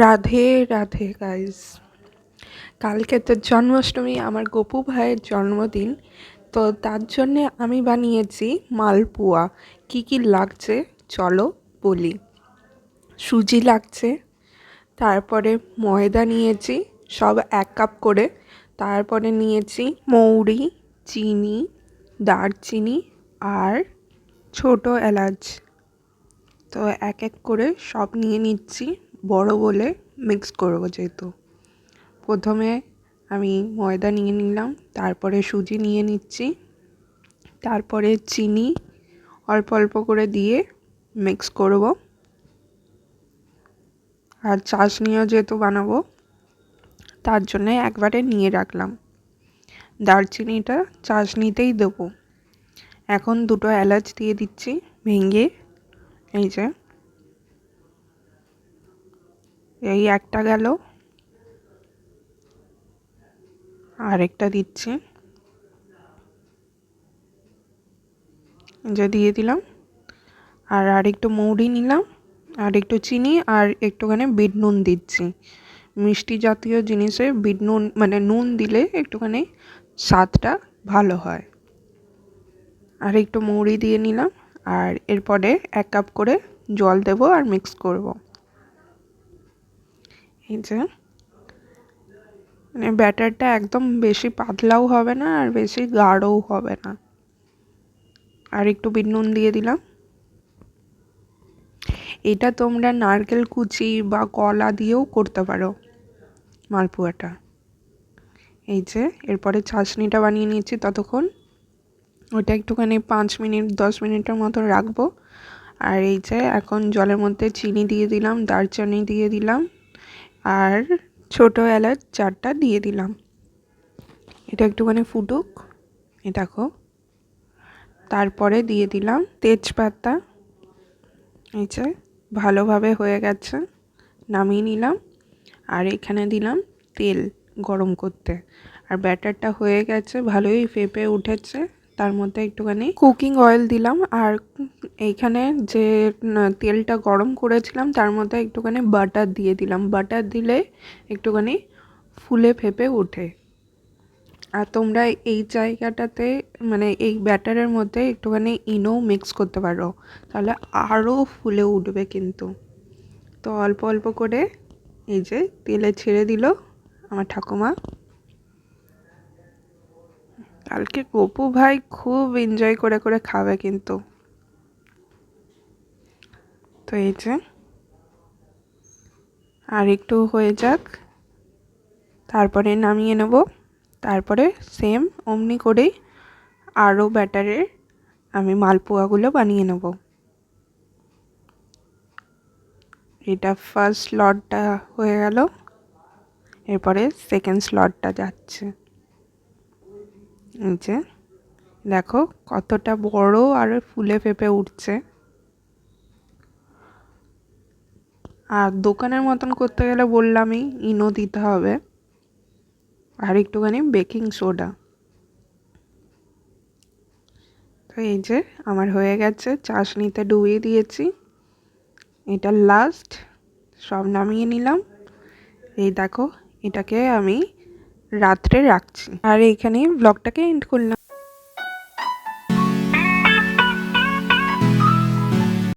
Radhe Radhe guys. কালকে তো জন্মাষ্টমী, আমার গপু ভাইয়ের জন্মদিন। তো তার জন্যে আমি বানিয়েছি মালপোয়া। কি কি লাগছে চলো বলি। সুজি লাগছে, তারপরে ময়দা নিয়েছি সব 1 কাপ করে। তারপরে নিয়েছি মৌরি, চিনি, দারচিনি আর ছোট এলাচ। তো এক এক করে সব নিয়ে নিচ্ছি, বড় বলে মিক্স করবো যেহেতু। প্রথমে আমি ময়দা নিয়ে নিলাম, তারপরে সুজি নিয়ে নিচ্ছি, তারপরে চিনি অল্প অল্প করে দিয়ে মিক্স করব। আর চাশনিও যেহেতু বানাবো তার জন্য একবারে নিয়ে রাখলাম। দারচিনিটা চাশনিতেই দেবো। এখন 2টো এলাচ দিয়ে দিচ্ছি ভেঙে। এই যে এই একটা গেল, আরেকটা দিচ্ছি, যে দিয়ে দিলাম। আর আরেকটু মৌরি নিলাম, আর একটু চিনি, আর একটুখানি বিট নুন দিচ্ছি। মিষ্টি জাতীয় জিনিসে বিট নুন মানে নুন দিলে একটুখানি স্বাদটা ভালো হয়। আর একটু মৌরি দিয়ে নিলাম, আর এরপরে 1 কাপ করে জল দেব আর মিক্স করব। এই যে মানে ব্যাটারটা একদম বেশি পাতলাও হবে না আর বেশি গাঢ়ও হবে না। আর একটু বিট নুন দিয়ে দিলাম। এটা তোমরা নারকেল কুচি বা কলা দিয়েও করতে পারো মালপোয়াটা। এই যে এরপরে চাশনিটা বানিয়ে নিয়েছি, ততক্ষণ ওটা একটুখানি 5 মিনিট 10 মিনিটের মতো রাখবো। আর এই যে এখন জলের মধ্যে চিনি দিয়ে দিলাম, দারচিনি দিয়ে দিলাম, আর ছোট এলাচ 4টা দিয়ে দিলাম। এটা একটুখানি ফুটুক, এই দেখো। তারপরে দিয়ে দিলাম তেজপাতা। এই যে ভালোভাবে হয়ে গেছে, নামিয়ে নিলাম। আর এখানে দিলাম তেল গরম করতে। আর ব্যাটারটা হয়ে গেছে, ভালোই ফেপে উঠেছে। তার মধ্যে একটুখানি কুকিং অয়েল দিলাম, আর এইখানে যে তেলটা গরম করেছিলাম তার মধ্যে একটুখানি বাটার দিয়ে দিলাম। বাটার দিলে একটুখানি ফুলে ফেপে ওঠে। আর তোমরা এই জায়গাটাতে মানে এই ব্যাটারের মধ্যে একটুখানি ইনো মিক্স করতে পারো, তাহলে আরও ফুলে উঠবে কিন্তু। তো অল্প অল্প করে এই যে তেলে ছেড়ে দিল আমার ঠাকুমা। কালকে গপু ভাই খুব এনজয় করে করে খাবে কিন্তু। তো এই যে আর একটু হয়ে যাক, তারপরে নামিয়ে নেব। তারপরে সেম অমনি করেই আরও ব্যাটারের আমি মালপোয়াগুলো বানিয়ে নেব। এটা ফার্স্ট স্লটটা হয়ে গেল, এরপরে সেকেন্ড স্লটটা যাচ্ছে। এই যে দেখো কতটা বড় আর ফুলে ফেপে উঠছে। আর দোকানের মতন করতে গেলে বললামই ইনো দিতে হবে আর একটুখানি বেকিং সোডা। তো এই যে আমার হয়ে গেছে, চাশনিতে ডুবিয়ে দিয়েছি। এটা লাস্ট, সব নামিয়ে নিলাম। এই দেখো, এটাকে আমি রাত্রে রাখছি। আর এইখানেই ব্লগটাকে এন্ড করলাম।